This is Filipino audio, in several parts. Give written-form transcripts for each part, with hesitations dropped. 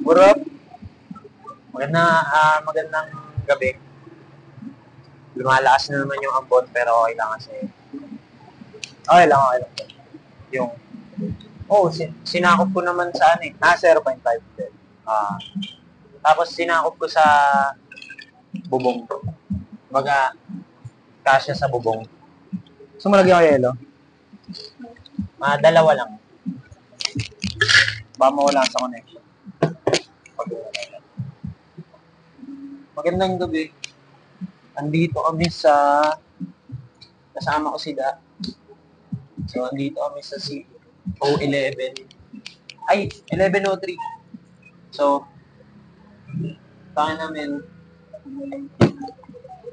Burap, magandang gabi. Lumalakas na naman yung ambon pero okay lang kasi. Okay lang. Yung, sinakop ko naman sa 0.5. Ah, tapos sinakop ko sa bubong. Baga, kasya sa bubong. So, malagyan ko yelo? Dalawa lang. Baka mawala sa connection. Magandang gabi. Andito kami kasama ko si Da. So, andito kami sa O11. Ay, 1103. So, tayo namin,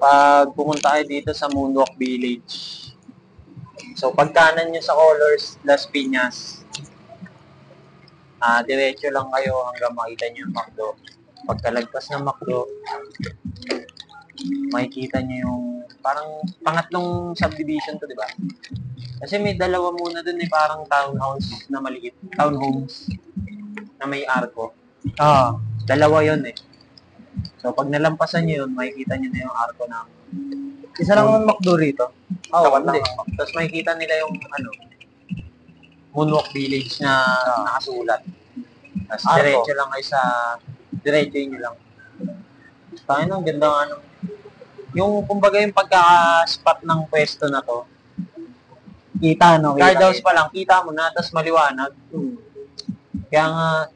pag pumunta kayo dito sa Moonwalk Village. So, pagkanan nyo sa Colors, Las Piñas, diretso lang kayo hanggang makita nyo yung McDo. Pagkalagpas ng McDo, makikita nyo yung parang pangatlong subdivision to, di ba? Kasi may dalawa muna dun parang townhouse na maliit. Townhomes na may arko. Dalawa yon eh. So, pag nalampasan nyo yun, makikita nyo na yung arko ng... Isa lang ang McDo rito? Hindi. Tapos makikita nila yung Moonwalk Village na nakasulat. Tapos diretso lang kayo diretso nyo lang. Tayo nang ganda yung kumbaga yung pagka-spot ng pwesto na to. Kita, no? Guardhouse pa lang, kita mo na, tapos maliwanag. Kaya nga,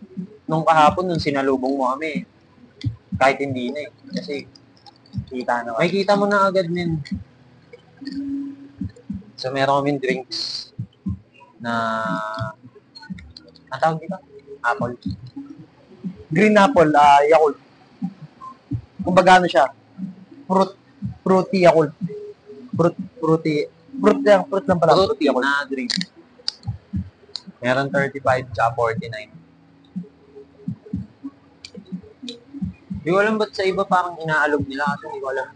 nung kahapon, nung sinalubong mo kami, kahit hindi na eh. Kasi, Kita, no? may kita mo na agad din. So, meron kaming drinks na, ang tawag dito? Apple. Green apple, Yakult. Kumbaga siya? Fruity Yakult. Fruity lang pala. Fruity na drink. Meron 35 tsaka 49. Hindi ko alam ba't sa iba parang inaalog nila kasi hindi ko alam.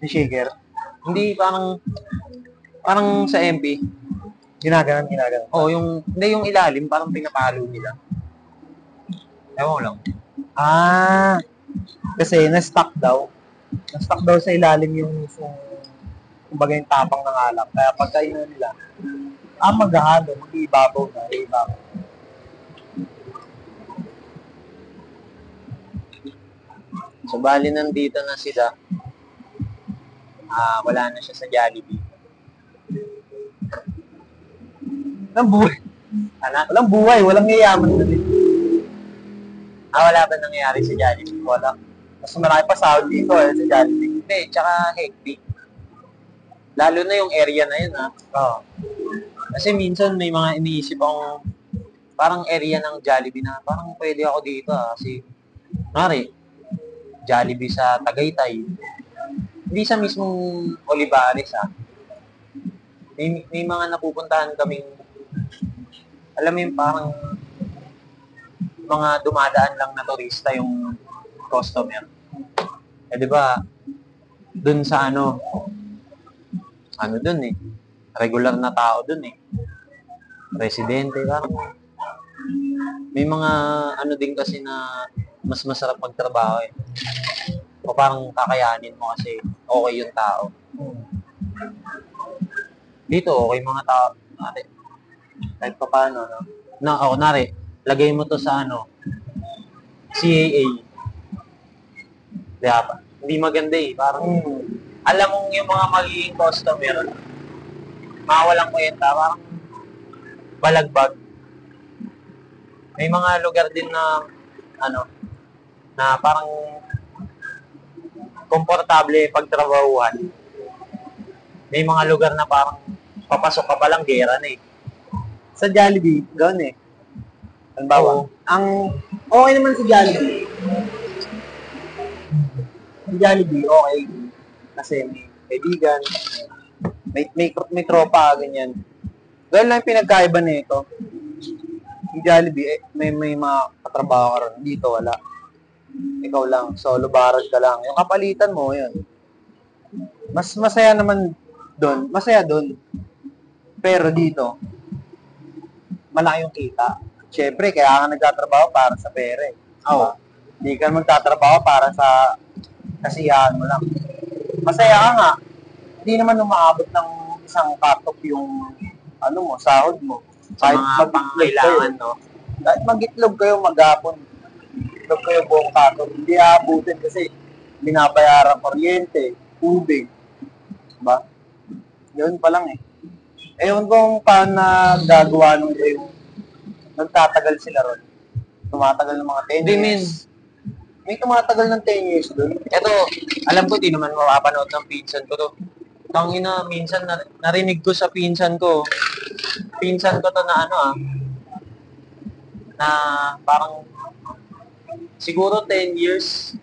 Yung shaker? Hindi, parang sa MP. Ginaganon. Hindi yung ilalim, parang pinapalo nila. Ewan ko lang. Kasi na-stuck daw. Na-stuck daw sa ilalim yung kumbaga yung tapang ng alak. Kaya pagkainan nila, maghahalo, mag-iibabaw na, iibabaw. So, bali nandito na sila. Wala na siya sa Jollibee. Walang buhay. Walang buhay, walang yayaman doon eh. Wala ba nangyayari sa Jollibee? Wala. Mas marami pa sahod dito sa Jollibee. Hindi, tsaka hectic. Lalo na yung area na yun, Kasi minsan may mga iniisip akong parang area ng Jollibee na parang pwede ako dito, Kasi, Jollibee sa Tagaytay. Hindi sa mismong Olivares, May mga napupuntahan kaming, alam mo yung parang mga dumadaan lang na turista yung customer. Di ba, dun sa dun regular na tao dun residente, parang may mga din kasi na mas masarap magtrabaho o parang kakayanin mo kasi okay yung tao. Dito, okay mga tao. Kahit pa paano, lagay mo to sa CAA. Diba? Hindi maganda parang, alam mong yung mga magiging customer, mawalang kwenta, parang balagbag. May mga lugar din na, na parang komportable pagtrabahuhan. May mga lugar na parang papasok ka palang gera na Sa Jollibee, gano'n Halimbawa, ang okay naman sa Jollibee. Sa Jollibee, okay. Kasi may kaibigan, may tropa, ganyan. Dahil lang yung pinagkaiba nito. Sa Jollibee, may mga katrabaho ka ron. Dito, wala. Ikaw lang, solo barrage ka lang. Yung kapalitan mo, yun. Mas masaya naman doon. Masaya doon. Pero dito, malaki yung kita. Siyempre, kaya ka nagtatrabaho para sa pera eh. Oo. Hindi ka magtatrabaho para sa kasiyahan mo lang. Masaya ka nga. Hindi naman umaabot ng isang katok yung ano mo, sahod mo. Sa Kahit mga mag-itlog pangangailangan, kayo. no? Kahit mag-itlog kayo maghapon. Itlog kayo buong katok. Hindi aabutin kasi binabayaran kuryente, tubig. Diba? Yun pa lang eh. Ewan ko kung paano nagagawa nung iba yung nagtatagal sila ron. Tumatagal ng mga 10 Hindi, men. years. May tumatagal ng 10 years doon. Ito, alam ko, di naman mapapanood ng pinsan ko to. Tangina, minsan narinig ko sa pinsan ko to na ano na parang siguro 10 years.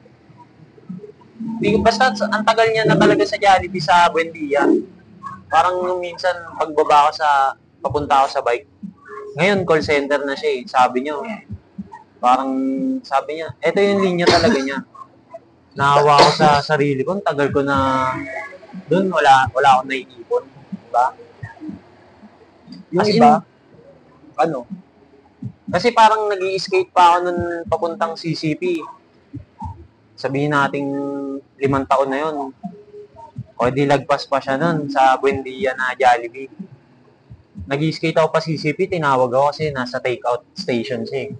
Di ko, basta ang tagal niya na talaga sa Jollibee sa Buendia. Parang nung minsan pagbaba ko papunta ako sa bike. Ngayon, call center na siya eh. Sabi niya, eto yung linya talaga niya. Naawa ko sa sarili ko, ang tagal ko na doon, wala akong naiipon. Diba? Yung As in, iba, ano, kasi parang nag-i-skate pa ako nun papuntang CCP. Sabihin nating 5 taon na yun. O di lagpas pa siya nun sa Buendia na Jollibee. Nag-i-skate ako pa CCP, tinawag ako kasi nasa takeout station siya eh.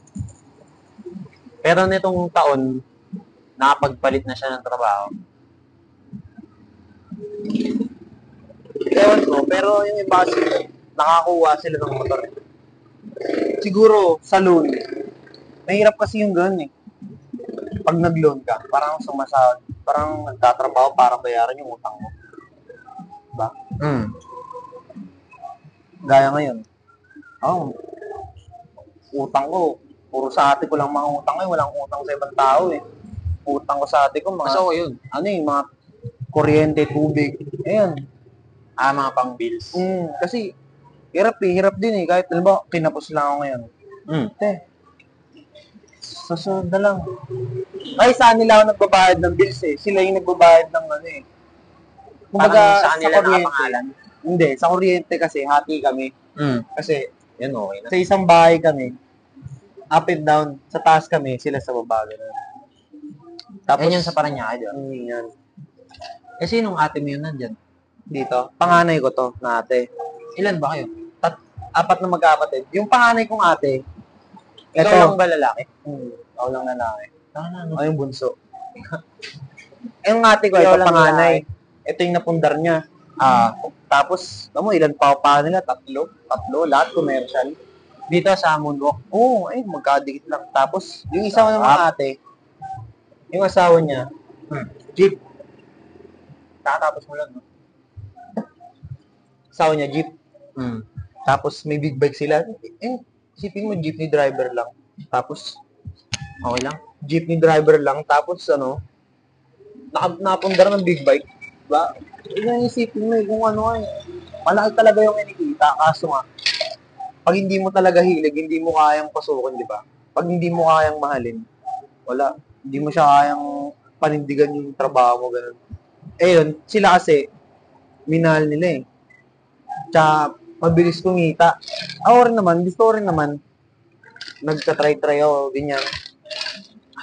Pero nitong taon, nakapagpalit na siya ng trabaho. ewan ko, pero yung iba kasi, nakakuha sila ng motor. Siguro, sa loan. Mahirap kasi yung gano'n eh. Pag nag-loan ka, parang sumasahod, parang nagtatrabaho para bayaran yung utang mo. Diba? Gaya ngayon. Utang ko, puro sa ate ko lang mga utang eh, walang utang sa ibang tao eh. Utang ko sa ate ko, mga, Kaso ko yun. ano eh, mga kuryente, tubig. Ayan. Mga pang bills. Kasi, hirap din eh. Kahit, alam ba, kinapos lang ako ngayon. Te, susunod na lang. Ay, saan nila ako nagbabayad ng bills eh. Sila yung nagbabayad ng ano eh. Parang sa kanila nakapangalan. Hindi, sa kuryente kasi, hati kami. Kasi, Yan, okay na. sa isang bahay kami, up and down, sa taas kami, sila sa baba. Ganun. Tapos, yan sa Paranaque, diba? Yan. Eh, sinong ate mo yun nandyan? Dito, panganay ko to, na ate. Ilan ba kayo? 4 na magkapatid. Yung panganay kong ate, Ikaw lang ba lalaki? Ako lang lalaki. Ano? Ako yung bunso. Yung ate ko, Ikaw ito lang panganay. Ito yung napundar niya. Tapos, mo ilan pa nila? Tatlo, lahat commercial. Dito sa Moonwalk. Oo, ay, magkadikit lang. Tapos, yung isa ko naman ate, yung asawa niya, jeep. Kakatapos mo lang, no? Asawa niya, jeep. Tapos, may big bike sila. Isipin mo, jeepney driver lang. Tapos, Okay lang. jeepney driver lang. Tapos, napundar ng big bike. Diba? Yung isipin mo, kung ano eh. Malaki talaga yung kinikita. Kaso nga, pag hindi mo talaga hilig, hindi mo kayang pasukin, di ba? Pag hindi mo kayang mahalin, wala. Hindi mo siya kayang panindigan yung trabaho mo, ganun. Yun, sila kasi, minahal nila eh. Tsaka, mabilis kumita. Ako rin naman, gusto ko rin naman, nagtatry-try ako, ganyan.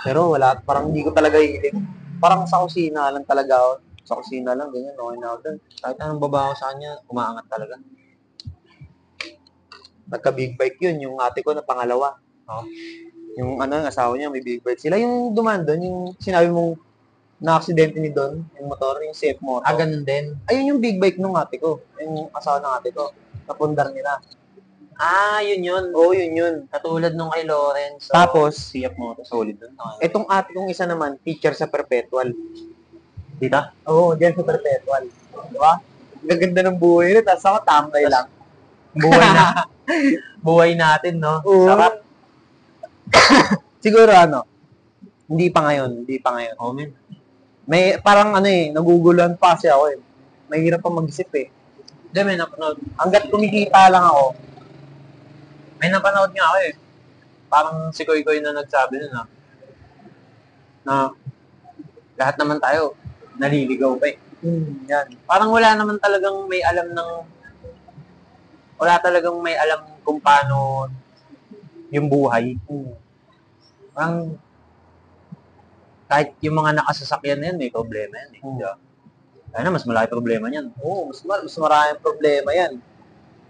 Pero wala, parang hindi ko talaga hilig. Parang sa kusina lang talaga ako. Sa kusina lang, ganyan, okay na ako dun. Kahit anong babaho sa kanya, umaangat talaga. Nagka-big bike yun, yung ate ko na pangalawa. Yung asawa niya, may big bike. Sila yung dumaan doon, yung sinabi mong na-aksidente ni Don, yung motor, yung safe motor. Ganun din. Ayun yung big bike nung ate ko. Yung asawa ng ate ko. Napundar nila. Yun. Oo, yun. Katulad nung kay Lawrence. Tapos, CF mo, solid dun. etong ate kong isa naman, teacher sa Perpetual. Dito? Oo, dyan sa Perpetual. Diba? Gaganda ng buhay nila, tapos ako tambay lang. Buhay natin, no? Oo. Sarap. Siguro hindi pa ngayon. Oh, man. May parang naguguluhan pa kasi ako eh. Mahirap pa mag-isip eh. Hindi, may napanood. Hanggat kumikita lang ako. May napanood nga ako eh. Parang si Koy Koy na nagsabi nun na lahat naman tayo naliligaw pa eh. Yan. Parang wala talagang may alam kung paano yung buhay. Ang kahit yung mga nakasasakyan na yan, may problema yan eh. Di ba? Kaya na, mas malaki problema niyan. Oo, mas maraming problema yan.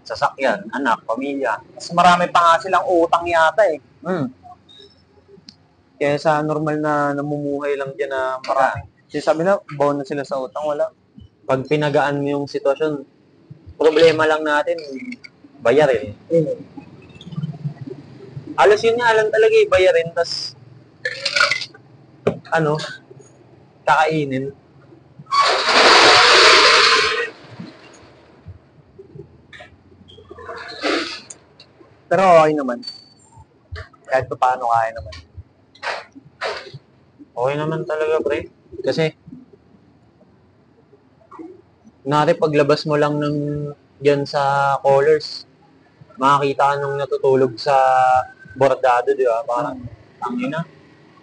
Sasakyan, anak, pamilya. Mas marami pa nga silang utang yata eh. Hmm. Kaya sa normal na namumuhay lang dyan na maraming. Sabi na, bound na sila sa utang, wala. Pag pinagaan mo yung sitwasyon, problema lang natin, bayarin. Alas yun nga lang talaga eh, bayarin, tas kakainin. Pero okay naman. Kahit pa paano kaya naman. Okay naman talaga, pre. Kasi, paglabas mo lang ng dyan sa colors, makakita ka nung natutulog sa bordado, di ba? Parang, tangina.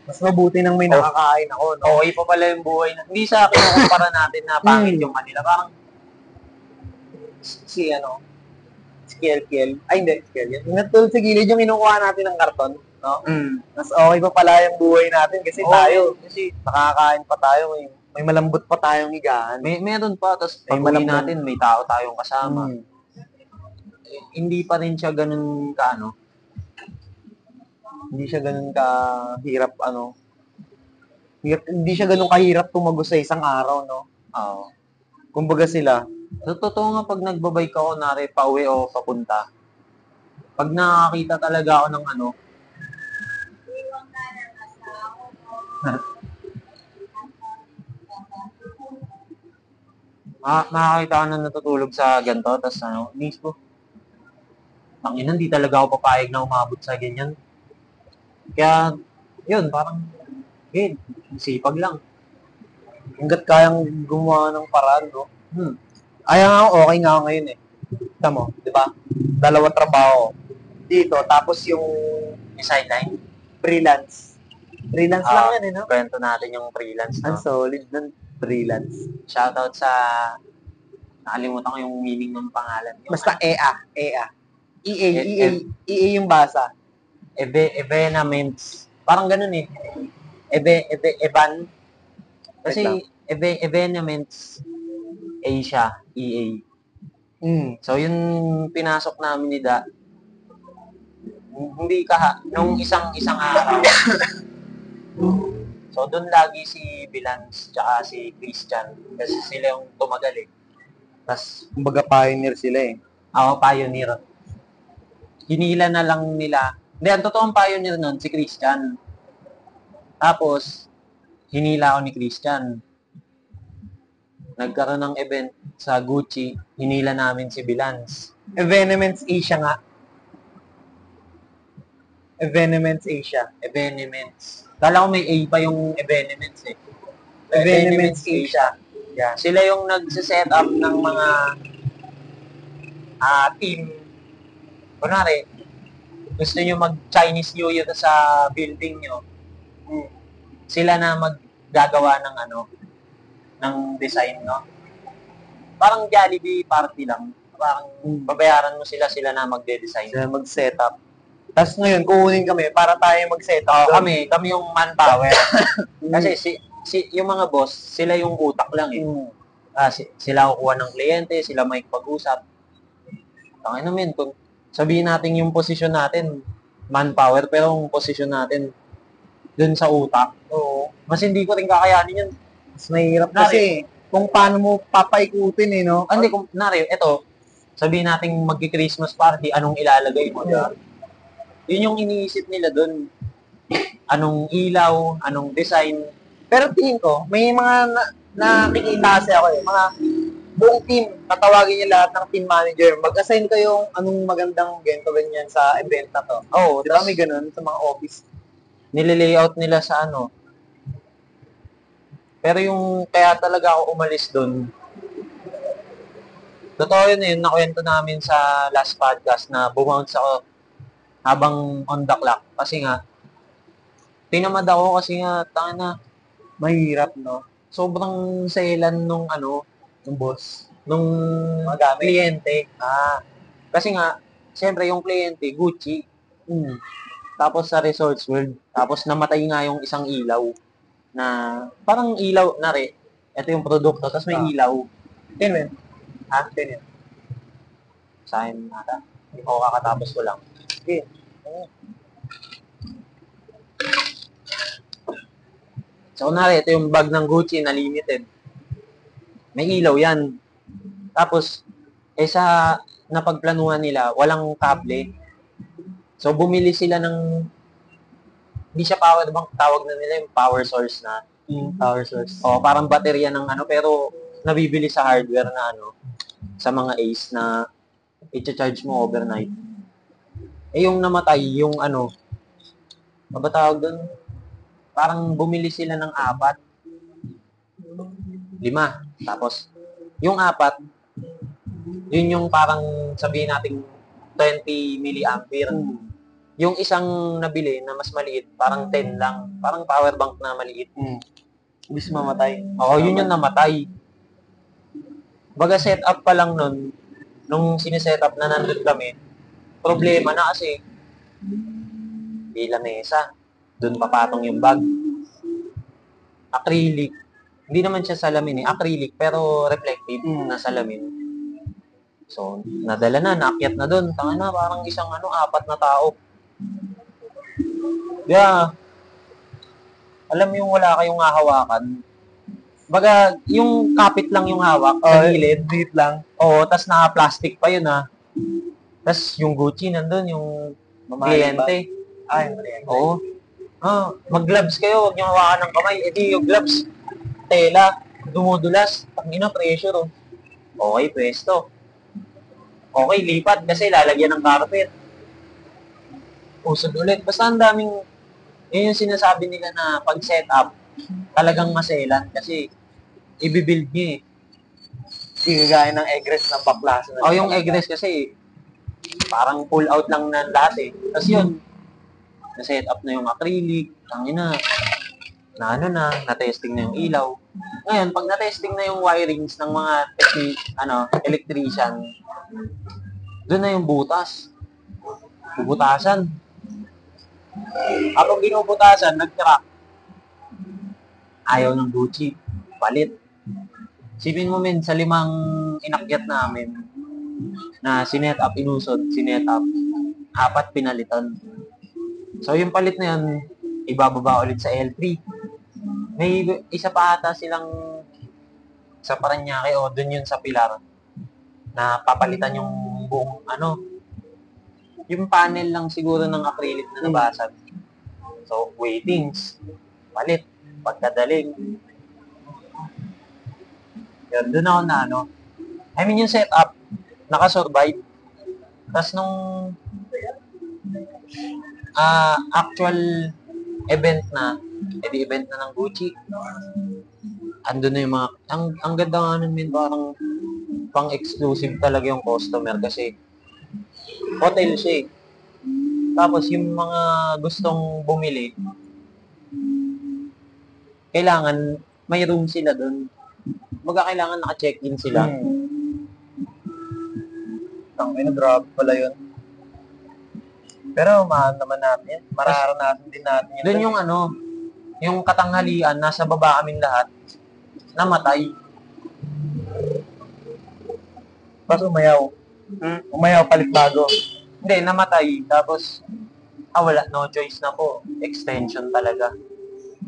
Mas mabuti nang may nakakain ako, no? Okay pa pala yung buhay na. Hindi sa kinukumpara natin na pangit yung kanila. Parang, si Kiel. Ay, hindi, Kiel. Yung natulog sa gilid yung kinukuha natin ng karton, no? Mas okay pa pala yung buhay natin kasi kasi nakakain pa tayo, may malambot pa tayong higaan. meron pa, tapos May pag uwi malambot. natin, may tao tayong kasama. Hindi pa rin siya ganun Hindi siya ganun kahirap, hindi siya ganun kahirap tumagos sa isang araw, no? Oo. Kumbaga sila, Sa totoo nga, pag nagbabike ako, nari pauwi o papunta, pag nakakita talaga ako ng makakita ko na natutulog sa ganito, tapos mismo, tangina, hindi talaga ako papayag na umabot sa ganyan. Kaya, yun, parang, sipag lang. hanggat kayang gumawa ng paraan, no? Kaya nga okay nga ako ngayon eh. Tama mo, di ba? 2 trabaho. Dito, tapos yung Sideline. freelance. Freelance lang yan eh, no? Kwento natin yung freelance, Ang no? solid ng freelance. Shoutout sa, nakalimutan ko yung meaning ng pangalan. Yung, Basta EA. EA yung basa. Evenements. Parang ganun eh. Evan. Kasi, Evenements Asia, EA. So, yung pinasok namin ni Da, hindi nung isang araw. So, doon lagi si Bilans, tsaka si Christian. Kasi sila yung tumagal eh. Tapos, Kumbaga pioneer sila eh. ako pioneer. Hinila na lang nila. Hindi, ang totoong pioneer nun, si Christian. Tapos, hinila ako ni Christian. Nagkaroon ng event sa Gucci, hinila namin si Bilans. Evenements Asia nga. Evenements Asia. Evenements. Kala ko may A pa yung Evenements eh. Evenements Asia. Yeah. Sila yung nagsiset up ng mga team. Kunwari, gusto nyo mag-Chinese New Year sa building nyo. Sila na maggagawa ng ng design, no? Parang Jollibee party lang. Parang babayaran mo sila na magde-design. Sila mag-set up. Tapos ngayon, kukunin kami para tayo mag-set up. Kami yung manpower. Kasi yung mga boss, sila yung utak lang eh. Sila kukuha ng kliyente, sila may pag-usap. Tangina naman, kung sabihin natin yung posisyon natin, manpower, pero yung posisyon natin dun sa utak, mas hindi ko rin kakayanin yun. Mas mahirap kasi kung paano mo papaikutin eh, no? Hindi, eto, sabihin natin magki-Christmas party, anong ilalagay mo, diba? Yun yung iniisip nila dun. Anong ilaw, anong design. Pero tingin ko, may mga nakikita kasi ako eh, mga buong team, tatawagin niya lahat ng team manager, mag-assign kayong anong magandang ganyan sa event na to. Di ba may ganun sa mga office? Nililayout nila sa Pero yung kaya talaga ako umalis dun, totoo yun, nakwento namin sa last podcast na bumounce ako habang on the clock. Kasi nga, tinamad ako kasi nga, Mahirap, no? sobrang selan nung Yung boss. nung Magamit. kliyente. Kasi nga, siyempre yung kliyente, Gucci. tapos sa Resorts World, tapos namatay nga yung isang ilaw na parang ilaw na ito yung produkto, tapos may ilaw. 10 men. Ha? 10 yun. Sa akin nata. O kakatapos ko lang. Okay. So, kunwari, ito yung bag ng Gucci na limited. May ilaw yan. Tapos, sa napagplanuhan nila, walang kable. So, bumili sila ng, hindi siya power bank, tawag na nila yung power source na. Power source. O, parang baterya ng ano, pero nabibili sa hardware na ano, sa mga Ace na i-charge mo overnight. Yung namatay, yung ano, ano ba tawag doon? Parang bumili sila ng 4. 5. Tapos, yung 4, yun yung parang sabihin natin 20 milliampere. Yung isang nabili na mas maliit, parang 10 lang. Parang power bank na maliit. Bis mamatay. Oo, yun yung namatay. Baga set up pa lang nun, nung sineset up na nandun kami, problema na kasi, di lamesa. Doon papatong yung bag. Acrylic. Hindi naman siya salamin acrylic, pero reflective na salamin. So, nadala na, naakyat na doon. Tanga na, parang isang 4 na tao. Alam mo yung wala kayong hahawakan. Baga, yung kapit lang yung hawak sa gilid. Date lang. Oo, tas naka-plastic pa yun Tas yung Gucci nandun, yung kliyente. Oo. Mag-gloves kayo, huwag niyo hawakan ng kamay. Di yung gloves, tela, dumudulas. Tangina, pressure. Okay, pwesto. Okay, lipat kasi lalagyan ng carpet. Usod ulit. Basta ang daming, yun yung sinasabi nila na pag set up, talagang maselan kasi i-build niyo Gaya ng egress ng baklaso. yung egress kasi parang pull out lang na lahat Tapos yun, na-set up na yung acrylic, tangina, na-testing na yung ilaw. Ngayon, pag na-testing na yung wirings ng mga electrician, doon na yung butas. Bubutasan. Habang binubutasan, nag-crack. Ayaw ng Gucci. Palit. Sipin mo sa 5 inakyat namin na sinet up, inusod, sinet up, 4 pinalitan. So, yung palit na yun, ibababa ulit sa L3. May isa pa ata silang sa Paranaque o dun yun sa Pilar na papalitan yung buong yung panel lang siguro ng acrylic na nabasag. So, waitings, palit, pagkadaling. Yun, doon ako na I mean, yung setup, nakasurvive. Tapos nung actual event na, event na ng Gucci, andun na yung mga, ang ganda nga nun, parang pang-exclusive talaga yung customer kasi hotel siya Tapos yung mga gustong bumili, kailangan may room sila doon. Kailangan naka-check-in sila. Tangina, grabe pala yun. Pero mahal naman natin yan. Mararanasan din natin yun. Doon yung yung katanghalian, nasa baba kaming lahat, namatay. Tapos umayaw. Umayaw, palit bago. Hindi, namatay. Tapos, wala, no choice na po. Extension talaga.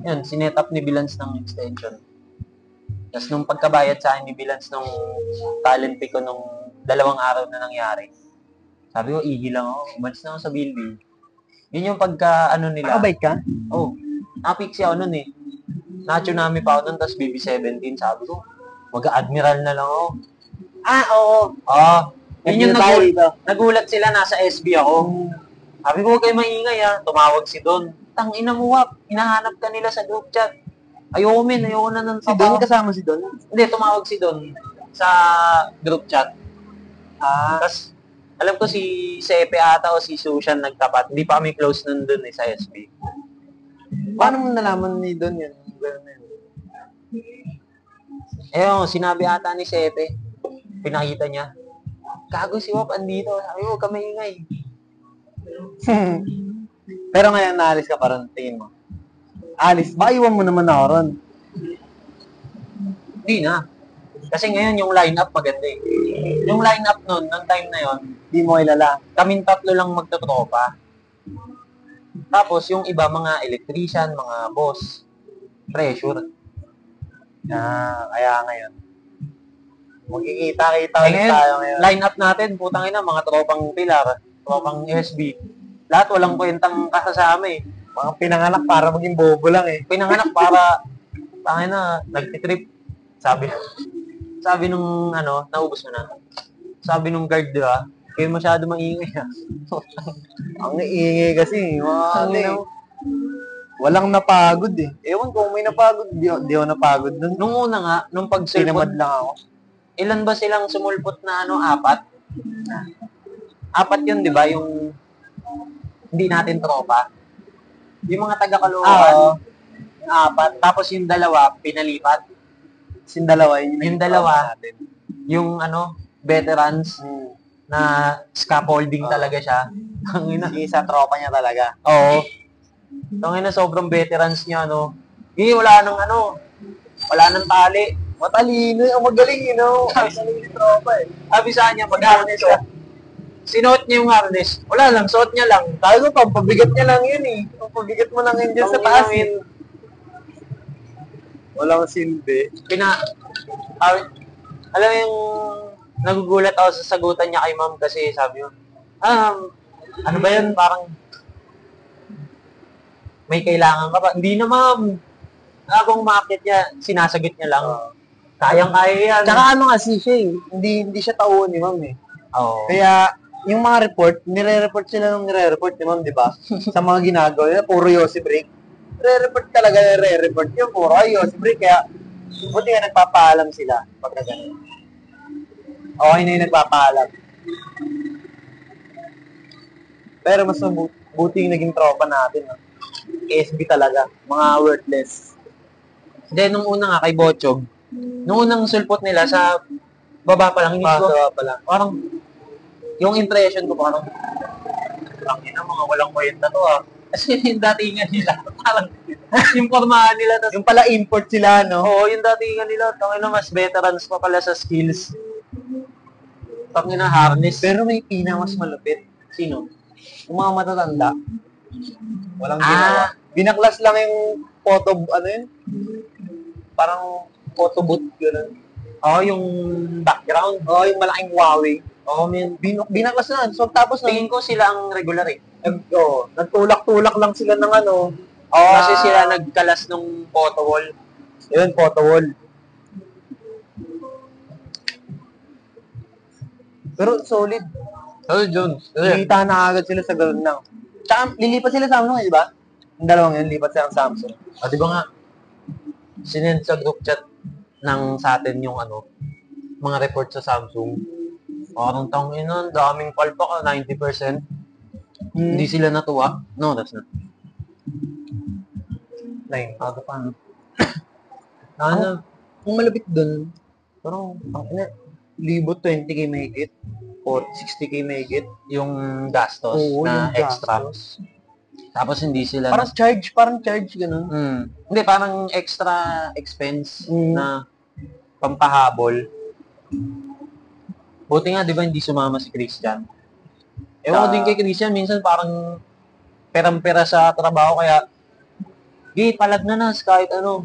Yun, sinet up ni Bilans ng extension. Tapos nung pagkabayad sa akin ni Bilans nung talent fee ko nung 2 araw na nangyari, sabi ko, igil lang ako. Umalis na ako sa Bilbil. Yun yung pagka, nila. Nakabait ka? Oo. Napiksi ako nun Na-tsunami pa ako nun, tapos BB17. Sabi ko, mag-admiral na lang ako. Oo. Yun yung nagulat sila, nasa SB ako. Sabi ko, huwag kayo maingay Tumawag si Don. Tangina mo, hinahanap ka nila sa group chat. Ayoko na nun. Si Don, kasama si Don? Hindi, tumawag si Don sa group chat. Tapos, alam ko si Sepe ata o si Sushan nagtapat. Hindi pa kami close nun dun sa SB. Paano mo nalaman ni Don yun? Sinabi ata ni Sepe. Pinakita niya. Gago si Wap andito. Sabi ko, huwag ka maingay. Pero ngayon, naalis ka pa rin, tingin mo. Alis, baka iwan mo naman ako ron. Hindi na. Kasi ngayon yung lineup maganda eh. Yung lineup nun, nung time na yon, Di mo kilala. kaming tatlo lang magtotropa. Tapos yung iba, mga electrician, mga boss, pressure. Kaya ngayon. Magkikita-kita Eh ulit ngayon, tayo ngayon. lineup natin, putang ina, mga tropang pilar, tropang SB. Lahat walang kwentang kasasama eh. Mga pinanganak para maging bobo lang eh. Pinanganak para, tangin na, nagtitrip. Sabi nung, naubos mo na. Sabi nung guard, di ba? Kayo masyado maingay ah. Ang iingay kasi, mga Ang ano ina eh. mo. Walang napagod eh. Ewan ko, may napagod. Di ako napagod dun. Nung una nga, nung pagsulpot, Tinamad lang ako. ilan ba silang sumulpot na apat? Apat yun, di ba? Yung hindi natin tropa. Yung mga taga-Caloocan, Oo. yung apat. Tapos yung dalawa, pinalipat. Yung dalawa, yun Yung dalawa, natin. yung veterans na scaffolding Oo. talaga siya. Ang ina. Yung isa tropa niya talaga. Oo. Ang ina, sobrang veterans niya, wala nang wala nang tali. Matalino, ang magaling, Matalino yung tropa eh. Sabi sa kanya, mag-harness ka. Sinuot niya yung harness. Wala lang, suot niya lang. Tayo ko, pampabigat niya lang yun eh. Pampabigat mo lang yun dyan sa taas eh. Walang silbi. Alam mo yung nagugulat ako sa sagutan niya kay ma'am kasi sabi mo, ano ba yun, parang may kailangan ka ba? Hindi na ma'am. Habang umakit niya, sinasagot niya lang. Kayang-kaya yan. Tsaka kasi siya eh. Hindi siya tauhan ni ma'am eh. Oo. Kaya, yung mga report, nire-report sila nung nire-report ni ma'am, di ba? Sa mga ginagawa nila, puro Yossi break. Nire-report talaga, nire-report yun, puro Yossi break. Kaya, buti nga nagpapaalam sila pagka ganun. Okay na yung nagpapaalam. Pero mas mabuti yung naging tropa natin. SB talaga. Mga worthless. Then, nung una nga kay Bochog, nung unang sulpot nila sa baba pa lang, parang, yung impression ko parang, ang ina, mga walang kwenta to ah. Kasi yung datingan nila, parang, yung formahan nila, tas, Yung pala import sila, no? oo, yung datingan nila, tangina, mas veterans pa pala sa skills. Tangina, harness. Pero may mas malupit. Sino? Yung mga matatanda, walang ginawa. Binaklas lang yung photo, parang photo booth, gano'n. Oo, yung background. Oo, yung malaking Huawei. Oo, man. Binaklas na. So, tapos Tingin ko sila ang regular eh. nagtulak-tulak lang sila ng Kasi sila nagkalas nung photo wall. Yun, photo wall. Pero solid. Oh, Jun. Kita na agad sila sa gano'n lang. Tsaka, lilipat sila sa Samsung, di ba? Yung dalawang yun, lipat sila ng Samsung. Di ba nga, sinend sa group chat ng sa atin yung mga report sa Samsung. Parang tangina, daming palpak 90%. Hindi sila natuwa. No, that's not. 9. Aga pa, no? Kung malapit dun, parang, libo 20k mahigit. Or 60k mahigit. Yung gastos na yung extra. gastos. Tapos hindi sila Parang charge, ganun. Hindi, parang extra expense na pampahabol. Buti nga, di ba, hindi sumama si Christian? Ewan ko din kay Christian, minsan parang perang-pera sa trabaho, kaya palag na nas, kahit ano.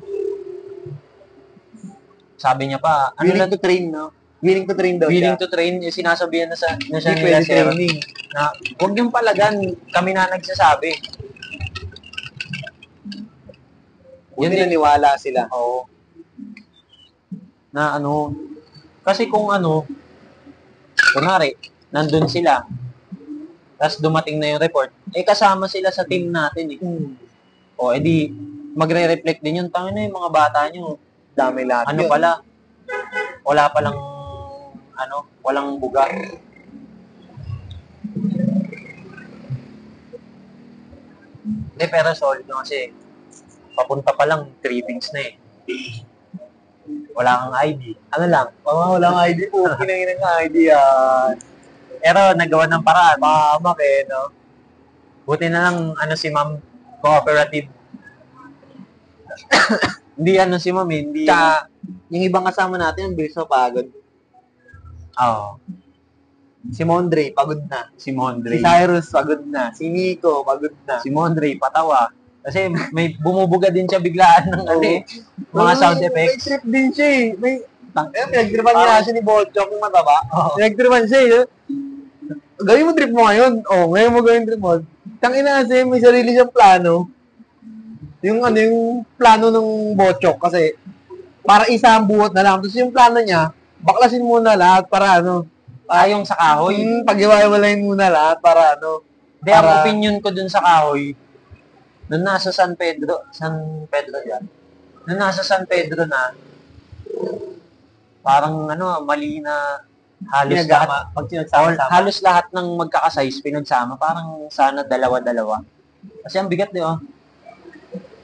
Sabi niya pa, Willing to train, no? Willing to train daw willing siya. to train, yung sinasabihan na siya Hindi nila pwede sir, training. na huwag yung palagan, kami na nagsasabi. Yun naniwala sila. Oo. Na kasi kung kunwari, nandun sila, tapos dumating na yung report, kasama sila sa team natin eh. O, edi, magre-reflect din yun, tangin na yung mga bata nyo. Dami lahat yun. Pala, wala palang, walang buga. Hindi, pero solid yun kasi, papunta pa lang, 3 things na eh. Wala kang ID. Ano lang? Walang ID po. Kinangin ng ID yan. Pero nagawa ng paraan. Mamak no? Buti na lang, si ma'am, cooperative. Hindi si ma'am, hindi. Tsaka, yung ibang kasama natin, ang bilis mapagod. Oo. Si Mondre, pagod na. Si Mondre. Si Cyrus, pagod na. Si Nico, pagod na. Si Mondre, patawa. Kasi may bumubuga din siya biglaan ng mga sound effects. May trip din siya eh. Pinagtripan niya siya ni Bochok yung mataba. Pinagtripan siya eh. Gawin mo trip mo ngayon. Ngayon mo gawin trip mo. Tangina kasi may sarili siyang plano. Yung plano ng Bochok kasi para isa ang buhat na lang. Tapos yung plano niya, baklasin muna lahat para yung sa kahoy. Pag-iwalayin muna lahat para Hindi, ang opinion ko dun sa kahoy, nung nasa San Pedro yan, nung nasa San Pedro na, parang mali na halos lahat, halos lahat ng magkakasize pinagsama, parang sana dalawa-dalawa. Kasi ang bigat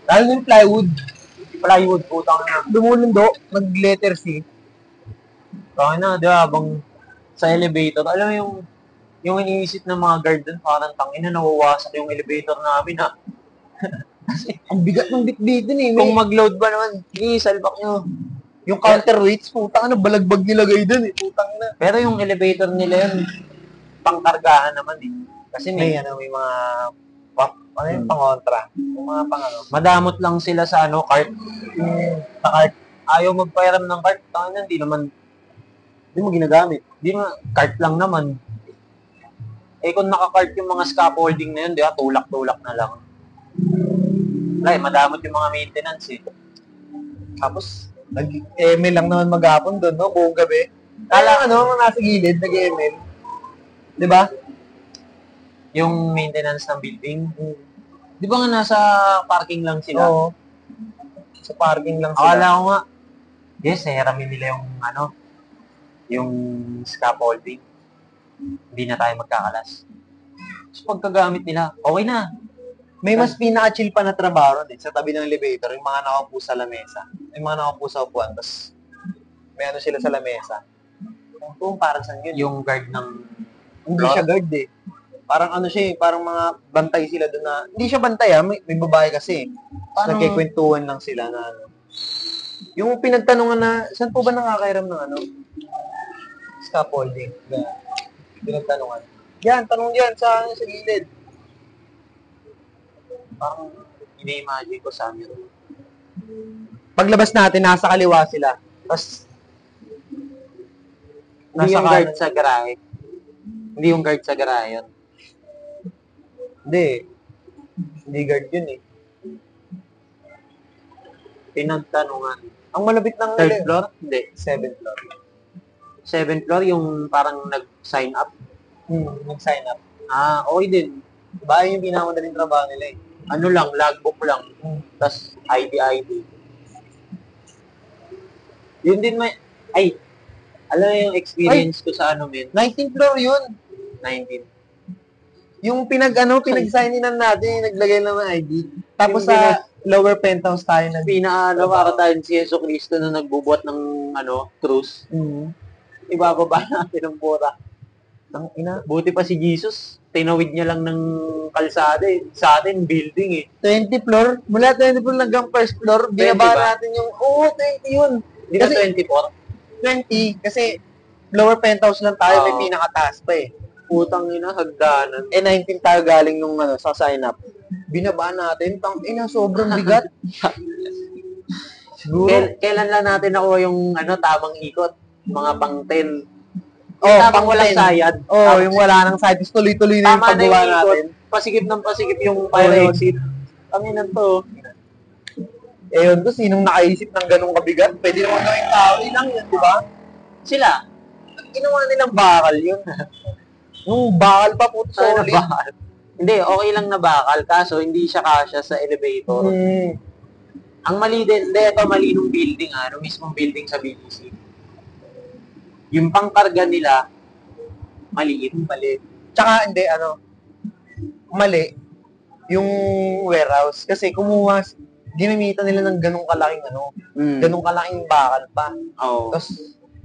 lalo yung plywood, putang na. Lumulundo, mag-letter C. Kaya na, di ba, habang sa elevator, alam mo yung iniisip ng mga guard dun, parang tangina, nawawasak yung elevator namin, ha. Kasi, ang bigat ng bitbit dun eh. Kung mag-load ba naman, salbak nyo. Yung counterweights, putang balagbag nilagay dun eh. Putang na. Pero yung elevator nila yun, pangkargahan naman eh. Kasi may mga yung pangontra. Yung mga madamot lang sila sa cart. Sa cart. Ayaw magpairam ng cart. Tangina, hindi mo ginagamit. Hindi mo, cart lang naman. Kung naka-cart yung mga scaffolding na yun, di ba, tulak-tulak na lang. Madamot yung mga maintenance eh. Tapos, nag-ML lang naman maghapon doon, buong gabi. Kala nasa gilid, nag-ML. Di ba? Yung maintenance ng building. Di ba nga nasa parking lang sila? Oo. Sa parking lang sila. Akala ko nga, yes, heramin nila yung scaffolding. Hindi na tayo magkakalas. So, pagkagamit nila, okay na. May mas pinaka-chill pa na trabaho din sa tabi ng elevator, yung mga nakaupo sa lamesa. Yung mga nakaupo sa upuan, tapos may sila sa lamesa. Kung parang saan yun? Yung guard ng Hindi siya guard eh. Parang siya eh, parang mga bantay sila doon na, hindi siya bantay may babae kasi. Tapos nagkikwentuhan lang sila na yung pinagtanungan na, saan po ba nakakairam ng scaffolding? Pinagtanungan. Yan, tanong yan sa gilid. Parang ina-imagine ko sa amin. Paglabas natin, nasa kaliwa sila. Tapos, hindi yung guard sa garahe. Hindi yung guard sa garahe yun. Hindi guard yun eh. Pinagtanungan. Ang malapit ng Third floor? Hindi. 7th floor. 7th floor, yung parang nag-sign up. Nag-sign up. Okay din. Diba yung pinakamadaling trabaho nila eh. Logbook lang. Tapos ID. Yun din alam mo yung experience ko sa 19th floor yun. 19. Yung pinag-signinan natin, yung naglagay ng ID. Tapos sa lower penthouse tayo para tayo si Yeso Cristo na nagbubuhat ng cruise. Ibababa natin ang pura. Buti pa si Jesus, tinawid niya lang ng kalsada eh. Sa atin, building eh. 20 floor? Mula 20 floor hanggang first floor, binaba natin yung, 20 yun. Hindi ka 24? 20, kasi lower penthouse lang tayo, may pinakataas pa eh. Putang ina, hagdanan. 19 tayo galing nung sa sign up. Binaba natin, sobrang bigat. Siguro. Kailan lang natin nakuha yung tamang ikot? Mga pang 10. Pang walang sayad. Yung wala nang sayad. Tuloy-tuloy na yung paggawa natin. Pasikip yung fire exit. Tanginan to. Yun to, sinong nakaisip ng ganong kabigat? Pwede naman gawing tao lang yun, di ba? Sila. Ginawa nilang bakal yun. Nung bakal pa po solid. Hindi, okay lang na bakal. Kaso, hindi siya kasya sa elevator. Ang mali din, mali nung building, nung mismong building sa BDC. Yung pangkarga nila, maliit. Tsaka, mali, yung warehouse. Kasi ginamitan nila ng ganong kalaking, ganong kalaking bakal pa. Oo. Tapos,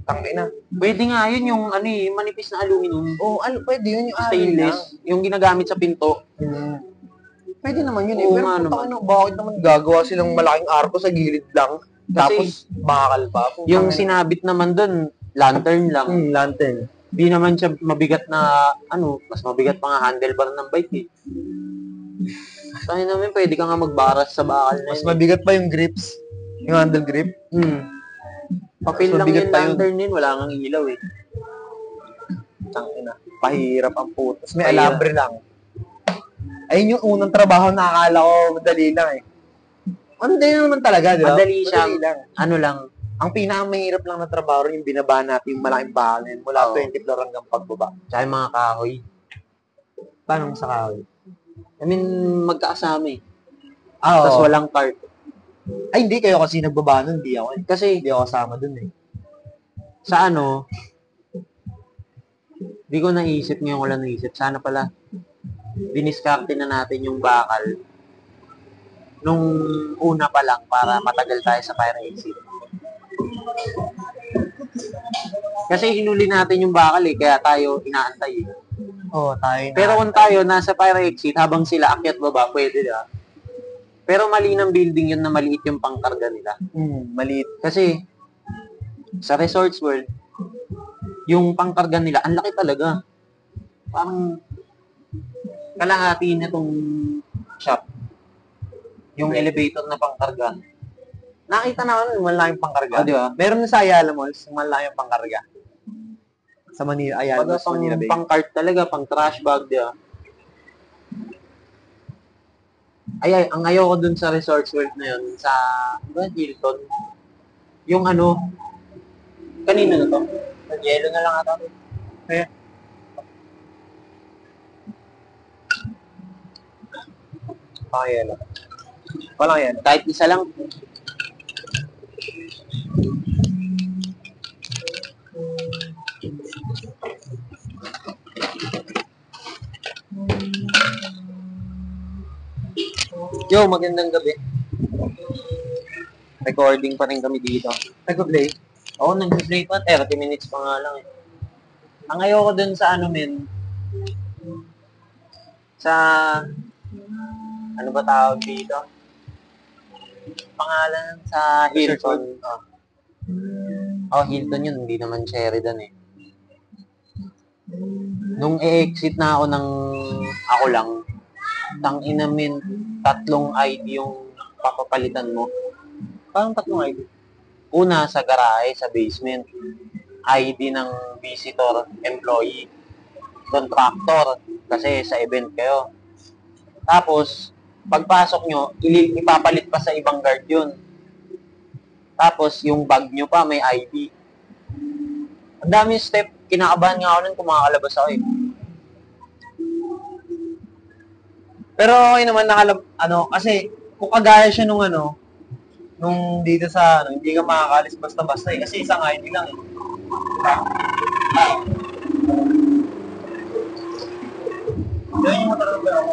Tangina. Pwede nga yun yung ano eh, manipis na aluminum. Oo, pwede yun yung Stainless. Yung ginagamit sa pinto. Pwede naman yun eh. Oo Pero nga puta naman. bakit naman gagawa silang malaking arko sa gilid lang? Tapos bakal pa. Yung sinabit naman dun, lantern lang. Lantern. Di naman siya mabigat na, mas mabigat pa nga handlebar ng bike eh. Tayo namin, pwede ka nga magbaras sa bakal na Mas yun. mabigat pa yung grips. Yung handle grip. Papel Mas lang mabigat yung pa yun. lantern yun, wala kang ilaw eh. Tangina. Pahirap ang putas. May Pahirap. alambre lang. Ayun yung unang trabaho na akala ko madali lang eh. Madali naman talaga, di ba? Madali siya. lang. Ano lang, Ang pinakamahirap lang na trabaho rin yung binaba natin yung malaking bahanin mula Oo. 20 floor hanggang pagbaba. tsaka yung mga kahoy. Paano sa kahoy? I mean, magkaasama eh. Ah, Tapos oo. walang cart. Ay, hindi kayo kasi nagbaba nun. Hindi ako eh. Kasi Hindi ako kasama dun eh. sa di ko naisip ngayon ko lang naisip. Sana pala, diniskarte na natin yung bakal nung una pa lang para matagal tayo sa fire exit. Kasi hinuli natin yung bakal eh, kaya tayo inaantay eh. Oo, tayo na. Pero kung tayo nasa fire exit habang sila akyat baba, pwede diba? Pero mali ng building yun na maliit yung pangkarga nila. Maliit. Kasi sa Resorts World, yung pangkarga nila, ang laki talaga. Parang kalahati na tong shop. Yung elevator na pangkarga. Nakita naman yung malaking pangkarga. Ah, di ba? Meron na sa Ayala Malls, yung malaking pangkarga. Sa Manila, Ayala Pag Malls, Manila Bay. pang cart talaga, pang trash bag, di ba? Ay, ang ayoko dun sa Resorts World na yun, sa Hilton. Yung kanino na to? Nag-yelo na lang ata. Eh. Ayala. Walang yan. Kahit isa lang. Yo, magandang gabi. Recording pa rin kami dito. Nag-play? Oo, nag-play pa. 30 minutes pa nga lang eh. Ang ayoko dun sa sa, ano ba tawag dito? Pangalan sa Hilton. Hilton yun. Hindi naman Sheridan eh. Nung i-exit na ako ako lang, tangina min, 3 ID yung papapalitan mo. Parang 3 ID. Una, sa garahe, sa basement. ID ng visitor, employee, contractor, kasi sa event kayo. Tapos, pagpasok nyo, ipapalit pa sa ibang guard yun. Tapos, yung bag nyo pa, may ID. Ang dami step, kinakabahan nga ako nun kung makakalabas ako eh. Pero okay naman kasi kung kagaya siya nung dito sa hindi ka makakalis basta-basta eh. Kasi isang ID lang eh. Yan yung motor ba ako?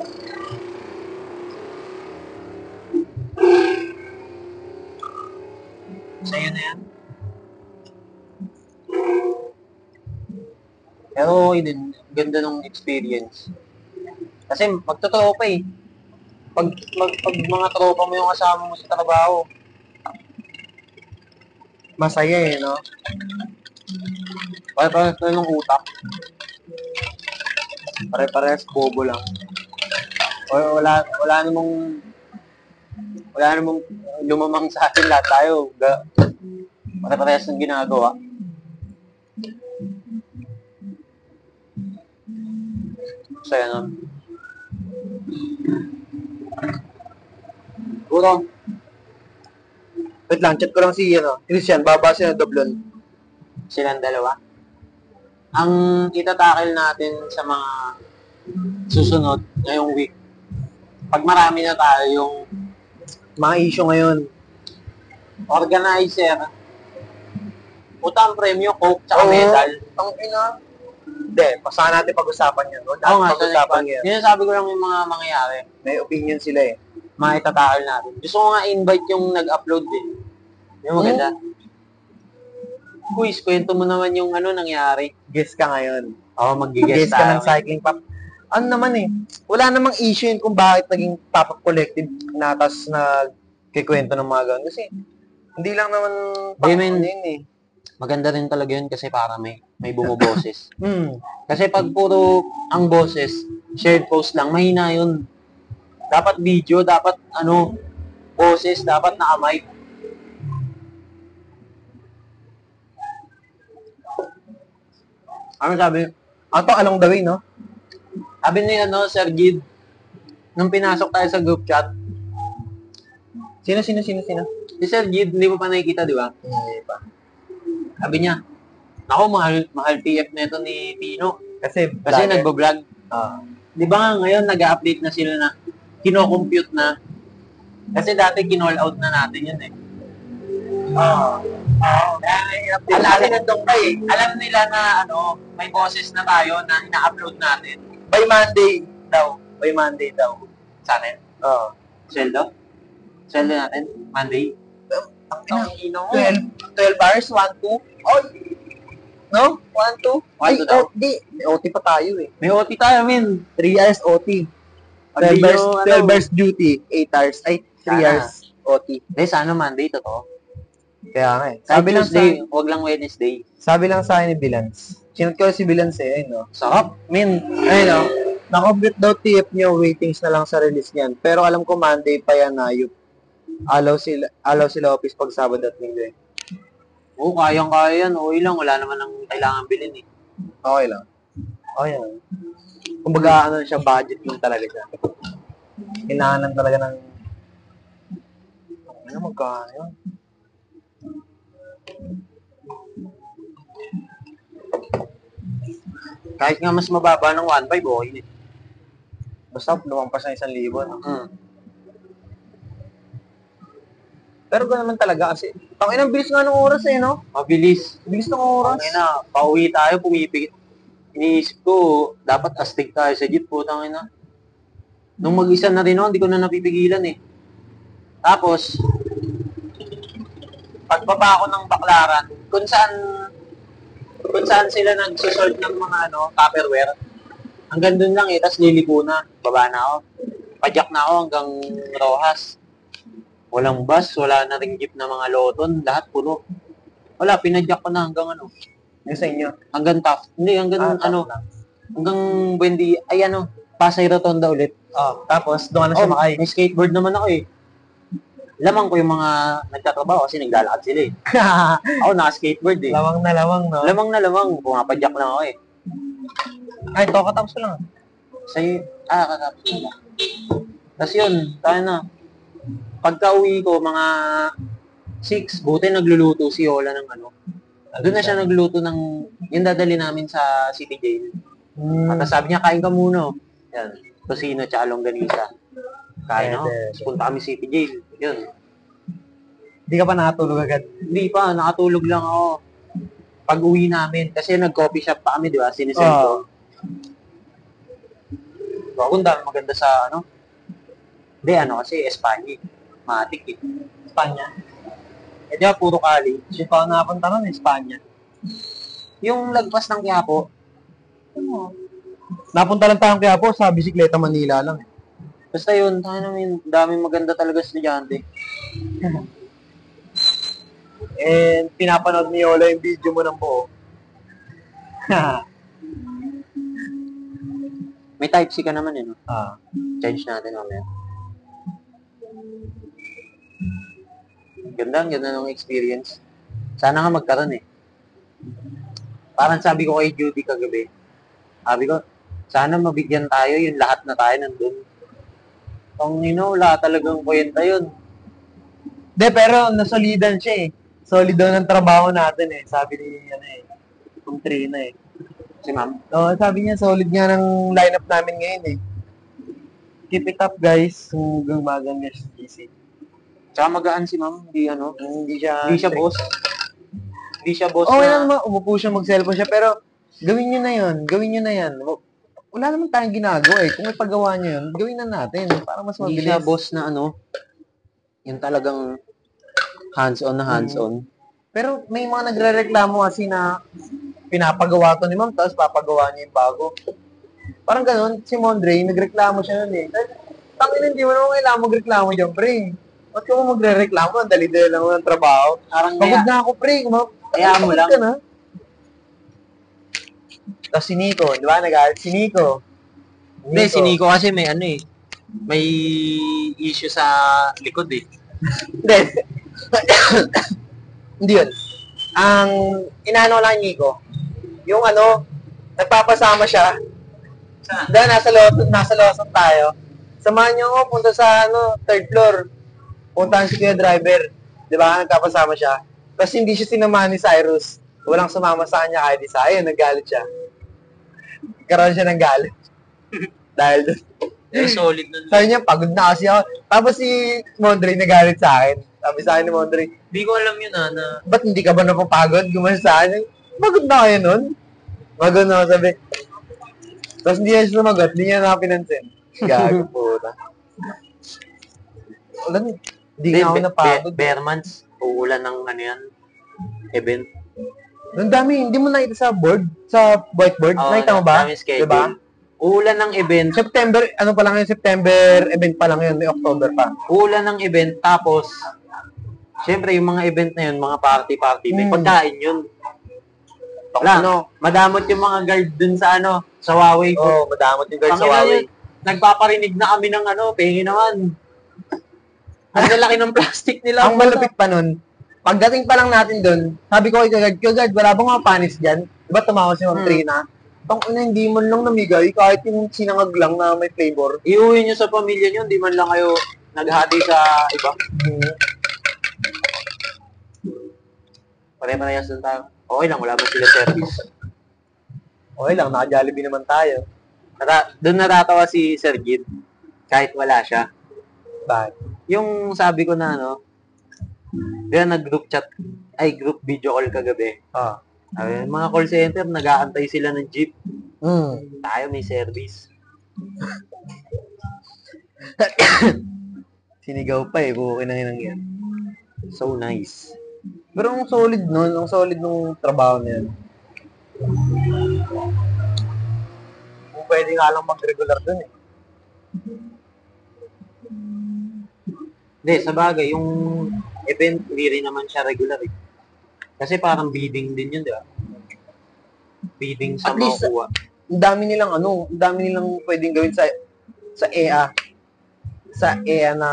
Sa'yo na yan. Pero okay din, ganda ng experience. Kasi magtotropa eh. Pag mga tropa mo yung kasama mo sa trabaho, Masaya eh, no? pare-parehas na ng utak. Pare-parehas bobo lang. Wala namang lumamang sa atin lahat tayo. Pare-parehas ng ginagawa. Saya nun. Siguro, Wait lang, chat ko lang si Christian, babase na doblon. silang dalawa. Ang itatakil natin sa mga susunod ngayong week, pag marami na tayo yung Mga issue ngayon. organizer, utang premyo, coke, tsaka medal. Ang ina. Hindi, pasahan natin pag-usapan yan. Oo nga, pag-usapan yan. yun sabi ko lang yung mga mangyayari. May opinion sila eh. Mga itatakil natin. Gusto ko nga invite yung nag-upload din. Yung maganda. quiz, kwento mo naman yung ano nangyari. Guess ka ngayon. Oo, mag-guess Guess ka tayo. ng cycling pop. Ano naman eh, wala namang issue yun kung bakit naging pop-up collective na tas nagkikwento ng mga ganun. Kasi, hindi lang naman Hindi, men. yun eh. Maganda rin talaga yun kasi para may bumoboses. Hmm. Kasi pag puro ang boses, shared post lang, mahina yun. Dapat video, dapat ano, boses, dapat naka-mic. Ano sabi? Ato, along the way, no? Sabi ni ano, Sir Gid, nung pinasok tayo sa group chat, Sino? si Sir Gid, hindi mo pa nakikita, di ba? Hindi pa. Sabi niya, ako, mahal PF na ito ni Pino. Kasi Kasi nagbo-vlog. Ah. Di ba nga ngayon, nag-update na sila na, kino-compute na. Kasi dati kinall out na natin yun eh. Alam nandun pa eh. Alam nila na ano, may boses na tayo na ina-upload natin. By Monday daw. Sa atin? Oo. Sweldo? Sweldo natin? Monday? Ang ino. 12 hours, 1, 2. Oy! No? 1, 2. Ay, 1, 2 daw. May OT pa tayo eh. May OT tayo, min. 3 hours OT. 12 hours, 12 hours duty, 8 hours, ay, 3 Sana. hours OT. Eh, sana Monday, totoo. Kaya nga eh. Sabi lang huwag lang Wednesday. Sabi lang sa akin ni Bilans. Sinot ko si Bilans eh, ayun no. Sarap, min. Ayun no. Na-complete daw TF niyo, waitings na lang sa release niyan. Pero alam ko Monday pa yan na yung alaw sila office pag Sabado at Linggo eh. Oo, kayang-kaya yan. Okay lang, wala naman ang kailangan bilhin eh. Okay lang. Okay lang. Kumbaga ano siya, budget lang talaga siya. Kailangan talaga ng ano magkano yun? Kahit nga mas mababa ng 1.5, okay eh. Basta lumampas ng 1,000, no? Pero gano'n naman talaga kasi, tangin ang bilis nga ng oras eh, no? Mabilis. Bilis ng oras. Okay na, pauwi tayo, pumipigit. Iniisip ko, dapat astig tayo sa jeep, putang ina. Nung mag-isa na rin ako, hindi ko na napipigilan eh. Tapos, pagbaba ako ng Baklaran, kung saan sila nagsusort ng mga ano, Tupperware, hanggang dun lang eh, tas liliko na, baba na ako. Pajak na ako hanggang Rojas. Walang bus, wala na ring jeep na mga loton, lahat puno. Wala, pinadyak ko na hanggang ano. Yung sa inyo. Hanggang Taft. Hindi, hanggang ano, hanggang Buendia, ay ano, Pasay Rotonda ulit. Tapos, doon na siya makay. May skateboard naman ako eh. Lamang ko yung mga nagtatrabaho kasi naglalakad sila eh. Ako naka-skateboard eh. Lawang na lawang, no? Lamang na lamang, pumapadyak lang ako eh. Ay, to, katapos ko lang. Sa'yo, katapos ko lang. Tapos yun, tayo na. Pagka uwi ko, mga 6, buti nagluluto si Yola ng ano. Doon na siya nagluto ng, yung dadali namin sa City Jail. At sabi niya, kain ka muna. Yan, tosino tsaka longganisa. Kain ako. Tapos punta kami City Jail. Yun. Hindi ka pa nakatulog agad. Hindi pa, nakatulog lang ako. Pag uwi namin, kasi nag-coffee shop pa kami, di ba? Sinisend ko. So, kung dami maganda sa ano. Hindi, ano kasi, Espanya. Matik eh. Espanya. Eh, di ba, puro kali. Siya pa ako nakapunta nun, Espanya. Yung lagpas ng Quiapo, Napunta lang tayong kaya po sa Bisikleta Manila lang. basta yun, tayo namin, daming maganda talaga estudyante. And pinapanood ni Yola yung video mo ng buo. May type C ka naman eh, no? Ah. Change natin mamaya. Ganda, ganda ng experience. Sana nga magkaroon eh. Parang sabi ko kay Judy kagabi, sabi ko, sana mabigyan tayo yung lahat na tayo nandun. Wala talagang kwenta yun. De, pero nasolidan siya eh. Solid daw ng trabaho natin eh. Sabi ni, kung Trina eh. Si ma'am. Oo, sabi niya, solid nga ng lineup namin ngayon eh. Keep it up guys. Hanggang magang niya sa GC. Tsaka magaan si ma'am, Hindi siya boss. Hindi siya boss okay na. lang naman, umupo siya, mag-cellphone siya, pero gawin nyo na yun. Gawin nyo na yan. Wala naman tayong ginagawa eh. Kung may paggawa nyo yun, gawin na natin para mas Hindi mabilis. siya boss na yung talagang hands-on na hands-on. Pero may mga nagre-reklamo kasi na pinapagawa to ni ma'am, tapos papagawa niya yung bago. Parang ganun, si Mondre, nagreklamo siya nun eh. Tangin, hindi mo naman kailangan magreklamo dyan, pre. Ba't ka mo magre-reklamo? Ang dali-dali lang mo ng trabaho. Parang Pagod na ako, pre. Kaya mo lang. Ka na. Tapos si Nico, di ba? Nag-aaral si Nico. Hindi, si Nico kasi may ano eh. May issue sa likod eh. Hindi. Hindi yun. Ang inaano lang ni Nico, yung ano, nagpapasama siya. Saan? Dahil nasa Lawson tayo. Samahan niyo ako, punta sa ano, third floor. Puntahan si Kuya Driver. Di ba? Nagkapasama siya. Tapos hindi siya sinamahan ni Cyrus. Walang sumama sa kanya kahit isa. Ayun, naggalit siya. Karoon siya ng galit. Dahil doon. Solid nun. Sabi niya, pagod na kasi ako. Tapos si Mondre nagalit sa akin. Sabi sa akin ni Mondre, Hindi ko alam yun na ba't hindi ka ba napapagod? Gumano sa akin. Pagod na kayo nun. Pagod na ako, sabi. Tapos hindi niya siya sumagot. Hindi niya na pinansin. Gago po. Wala, hindi nga ako napagod. Bearmans, uulan ng ano yan, event. Ang dami, hindi mo nakita sa board? Sa whiteboard? Nakita mo ba? Diba? Uulan ng event. September, ano pa lang yun? September event pa lang yun. May October pa. Uulan ng event, tapos, syempre, yung mga event na yun, mga party-party, may pagkain yun. Wala, madamot yung mga guard dun sa ano, sa Huawei. Oo, madamot yung guard sa Huawei. Nagpaparinig na kami ng ano, pengi naman. Ang lalaki ng plastic nila. Ang malupit pa nun, pagdating pa lang natin doon, sabi ko kay Kagad, wala bang mga panis dyan? Diba tumawa si Ma'am Trina? Tangina, hindi man lang namigay, kahit yung sinangag lang na may flavor. Iuwi nyo sa pamilya nyo, hindi man lang kayo naghati sa iba. Pare-parehas lang tayo. Okay lang, wala ba sila service? Okay lang, naka-Jollibee naman tayo. Doon natatawa si Sir Gid, kahit wala siya. Bakit? Yung sabi ko na ano, kaya nag-group chat, group video call kagabi. Mga call center, nag-aantay sila ng jeep. Tayo may service. Sinigaw pa eh, bukin na yun yan. So nice. Pero ang solid nun, ang solid nung trabaho na yan. Kung pwede nga lang mag-regular dun eh. Hindi, sa bagay, yung event, hindi rin naman siya regular eh. Kasi parang bidding din yun, di ba? Bidding sa At least, makukuha. ang dami nilang pwedeng gawin sa EA. Sa EA na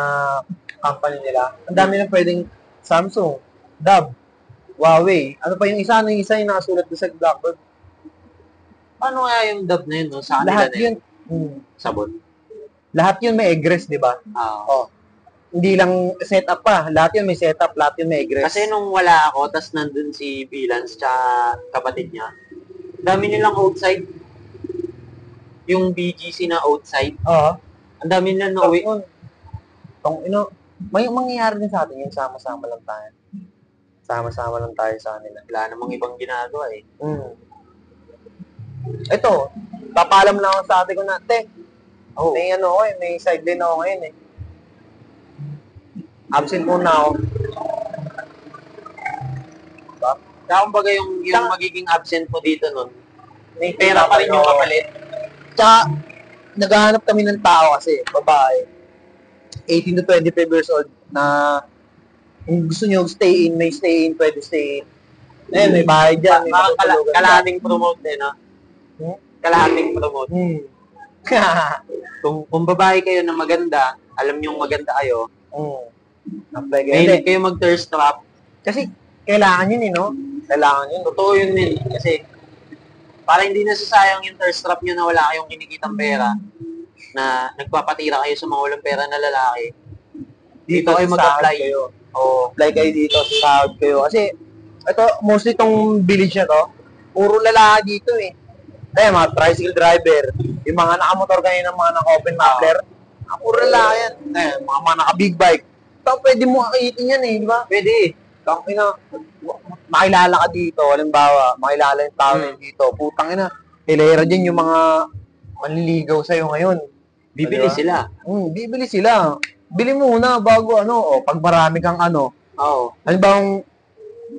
company nila. Ang dami nilang pwedeng Samsung, Dub, Huawei. Ano pa yung isa? Ano yung isa yung nakasulat doon sa Blackboard? Paano kaya yung dub na yun, no? Sa kanila Lahat na yun. Sabon. Lahat yun may egress, di ba? Hindi lang setup pa. Lahat yun may setup, lahat yun may egress. Kasi nung wala ako, tas nandun si Bilans tsaka kapatid niya, dami nilang outside. Yung BGC na outside. Oo. Ang dami nilang nauwi. May mangyayari din sa atin yun, sama-sama lang tayo. Sama-sama lang tayo sa kanila. Wala namang ibang ginagawa eh. Ito, papaalam lang ako sa ate ko na, may ano ako may sideline ako ngayon eh. Absent muna ako. Kaya kumbaga yung magiging absent mo dito nun, may pera pa rin yung kapalit. Tsaka, naghahanap kami ng tao kasi, babae. 18 to 25 years old na kung gusto nyo stay in, may stay in, pwede stay in. May bahay dyan. Kalahating promote eh, no? Kalahating promote. Kung babae kayo na maganda, alam nyo maganda kayo, may kayo mag-thirst trap. Kasi, kailangan yun no? Kailangan yun. Totoo yun din. Kasi, para hindi nasasayang yung thirst trap nyo na wala kayong kinikitang pera, na nagpapatira kayo sa mga walang pera na lalaki, dito kayo mag-apply. Apply kayo dito, sahod kayo. Kasi, ito, mostly itong village na to, puro lalaki dito eh. Mga tricycle driver, yung mga nakamotor kanina, mga naka-open muffler, puro lalaki yan. Mga naka-big bike. Ito, pwede mo akitin yan eh, di ba? Pwede. Makilala ka dito, halimbawa, makilala yung tao na dito, putang ina, hilera dyan yung mga manliligaw sa'yo ngayon. Bibili sila. Bibili sila. Bili muna bago pag marami kang halimbawa,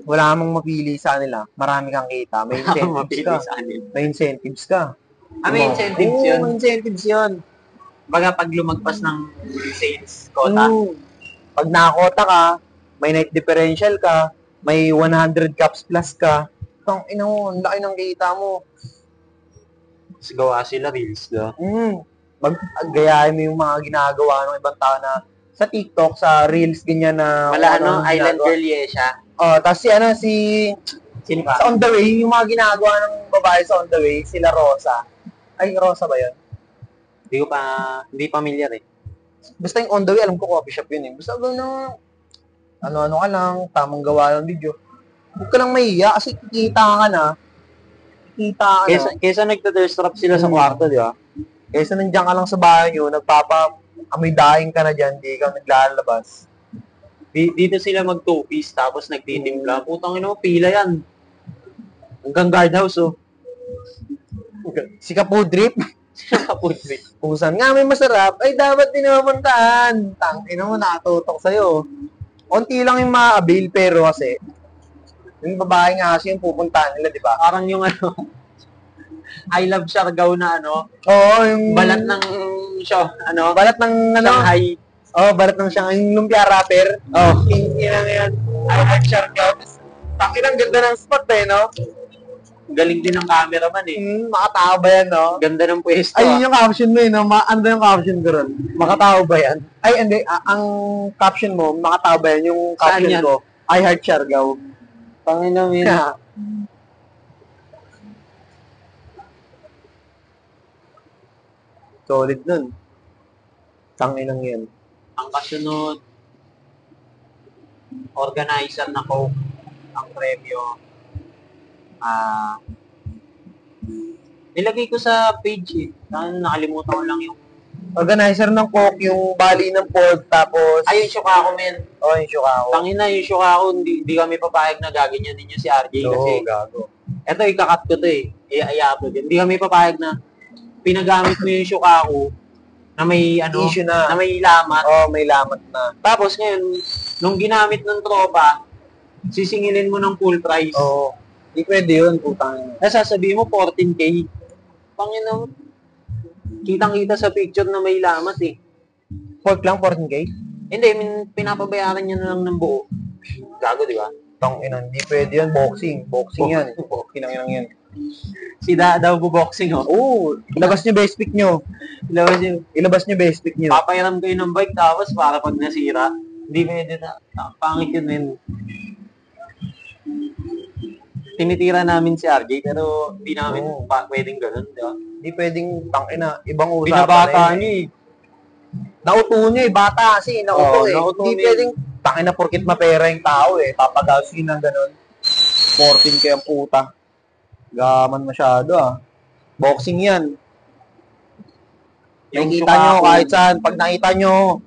wala mong mapili sa kanila. Marami kang kita. May incentives Mapili ka. sa kanila. May incentives ka. May incentives Oo, yun. may incentives yun. Baga pag lumagpas ng sales quota. Pag nakakota ka, may night differential ka, may 100 caps plus ka, tang ina mo, ang laki ng kita mo. Gawa sila reels, no? Gayahin mo yung mga ginagawa ng ibang tao na sa TikTok, sa Reels, ganyan na... Island Girl Yesha. Tapos si Sino pa? sa On The Way, yung mga ginagawa ng babae sa On The Way, sila Rosa. Ay, Rosa ba yun? Hindi familiar eh. Basta yung On The Way, alam ko coffee shop yun eh. Basta ano-ano ka lang, tamang gawa ng video. Huwag ka lang mahiya kasi kikita ka na. Kesa nagta-thirst trap sila sa kwarto, di ba? Kesa nandiyan ka lang sa bahay nyo, amoy daing ka na dyan, di ka naglalabas. Dito sila mag two-piece tapos nagtitimpla. Putang ina mo, pila yan. Hanggang guardhouse, oh. Si Kapudrip, Kaputri. kusan nga may masarap, ay dapat din naman puntahan. Tangina mo, nakatutok sa'yo. Konti lang yung ma-avail, pero kasi, yung babae nga kasi yung pupuntahan nila, di ba? Parang yung I Love Siargao na Oo, yung... balat ng Balat ng Shanghai. Balat ng Shanghai. Yung lumpia rapper. Yan. I Love Siargao. Takinang ganda ng spot eh, no? Galing din ng cameraman eh. Makatao ba yan, no? Ganda ng pwesto. Ayun yung caption mo eh, no? Ano yung caption ko ron? Makatao ba yan? Ay, hindi. Ang caption mo, makatao ba yan? Yung caption Saan yan? ko, I Heart Siargao. Panginoon yun. Solid nun. Tanginang yan. Ang kasunod, organizer na Coke, ang premyo. Nilagay ko sa page eh. Nakalimutan ko lang yung... Organizer ng Coke, yung bali ng pork, tapos... Ay, yung Shokako, men. Yung Shokako. Tangina, yung Shokako, hindi kami papayag na gaganyan ninyo si RJ kasi... gago. Eto, ikakat ko to eh. I-upload yun. Hindi kami papayag na pinagamit mo yung Shokako na may issue na may lamat. May lamat na. Tapos ngayon, nung ginamit ng tropa, sisingilin mo ng full price. Hindi pwede yun, putang. Sasabihin mo 14K. Panginoon, kitang-kita sa picture na may lamat eh. Pork lang, 14K? Hindi, pinapabayaran niya na lang ng buo. Gago, di ba? Tangina, hindi pwede yun. Boxing yan. Kinang yan. Si daw boxing, oh. Oo, ilabas nyo best pick nyo. Ilabas nyo best pick nyo. Papayaram kayo ng bike tapos para pag nasira, hindi pwede na. Pangit yun, men. Tinitira namin si RJ pero hindi namin pwedeng ganun, di ba? Hindi pwedeng, tangina, ibang usapan Binabata niyo eh. Nauto niya eh, bata kasi, nauto eh. Nauto Hindi pwedeng, tangina, porkit mapera yung tao eh, papagasin ng ganun. 14K ang puta. Gaman masyado ah. Boxing yan. Yung Nakikita nyo kahit saan, pag nakita nyo,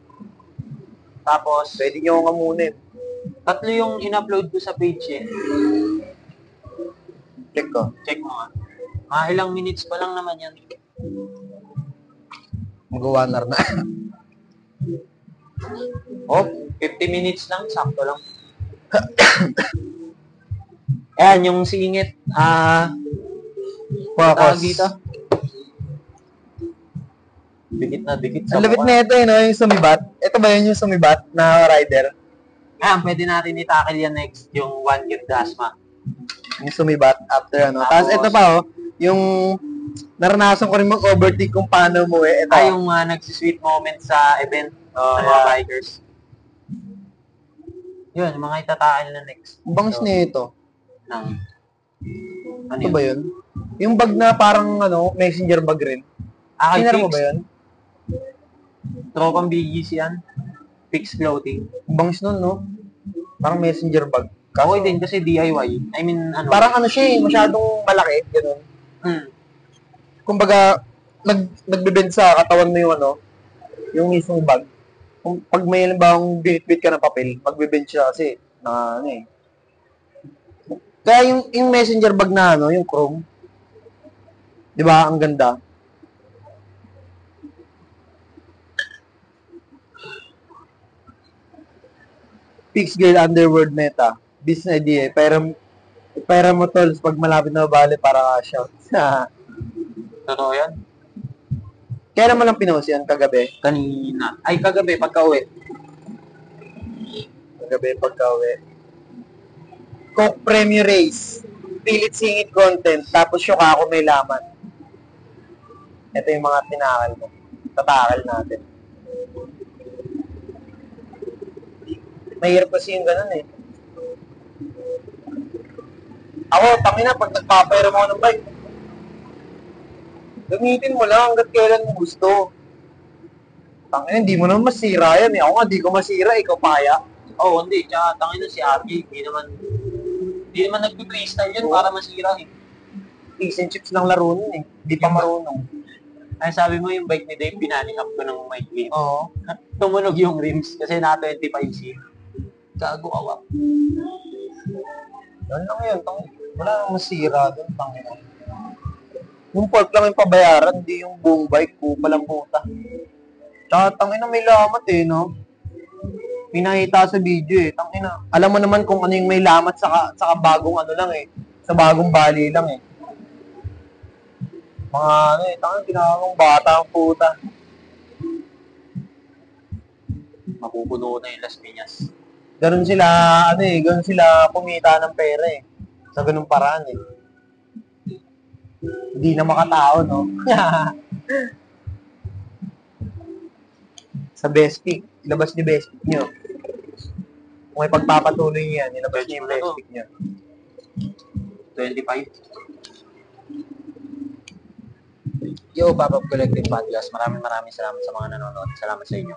tapos, pwede nyo ngamunin. 3 yung in-upload ko sa page eh. Check ko. Check mo nga. Ilang minutes pa lang naman yan. Mag-1 hour na. 50 minutes lang, sakto lang. Ayan, yung singit, tawag dito. Dikit sa Ang labit na ito eh, no? Yung sumibat. Ito ba yun yung sumibat na rider? Pwede natin itakil yan next, yung One Year Dasma. Yung sumibat after ano. Tapos ito pa yung naranasan ko rin mag-overtake kung paano mo eh. Ito. Yung nagsisweet moment sa event ng mga bikers. Yun, yung mga itatakil na next. Bangs na ito. Ano ba yun? Yung bag na parang messenger bag rin. Sinara mo ba yun? Tropang BGC yan. Fixed clothing. Bangs nun, no? Parang messenger bag. Okay din kasi DIY. I mean, parang siya eh, masyadong malaki, gano'n. Kumbaga, nagbibend sa katawan mo yung yung mismong bag. Kung pag may bang binitbit ka ng papel, magbibend siya kasi Kaya yung messenger bag na yung chrome, di ba, ang ganda. Fixed Girl Underworld Meta. business idea eh. Pera mo tol, pag malapit na bali para cash out. Totoo yan. Kailan mo lang pinost yan? Kagabi? Kanina. Ay, kagabi, pagka-uwi. Kagabi pagka-uwi. Coke Premier Race. Pilit singit content. Tapos yung ako may laman. Ito yung mga tinakal mo. Tatakal natin. Mahirap kasi yung ganun eh. Ako, tangina, pag nagpapairam ako ng bike, gamitin mo lang hanggat kailan mo gusto. Tangina, hindi mo naman masira yan eh. Ako nga, di ko masira, ikaw kaya. Oo, hindi. Tsaka, tangin na si Aki. Hindi naman nag-freestyle yun para masira eh. Fish and chips lang laro nun eh. Di pa marunong. Ay, sabi mo yung bike ni Dave, pinaling up ko ng may game. Oo. Tumunog yung rims kasi na 25C. Gago awak. Yan lang yun. Wala nang masira doon. Tangina. Yung pork lang yung pabayaran, hindi yung buong bike. Kupal ang puta. Tsaka tangina may lamat eh, no? Pinakita sa video eh. Tangina. Alam mo naman kung ano yung may lamat sa bagong ano lang eh. Sa bagong bali lang eh. Mga ano eh, tangina ginawang bata ang puta. Mapupuno na yung Las Piñas. Ganun sila, ano eh, ganun sila kumita ng pera eh. Sa ganung paraan eh. Hindi na makatao, no? Sa best pick, ilabas ni best pick nyo. Kung may pagpapatuloy niyo yan, ilabas niyo yung best pick nyo. 25. Yo, Pop-Up Collective Podcast. Maraming salamat sa mga nanonood. Salamat sa inyo.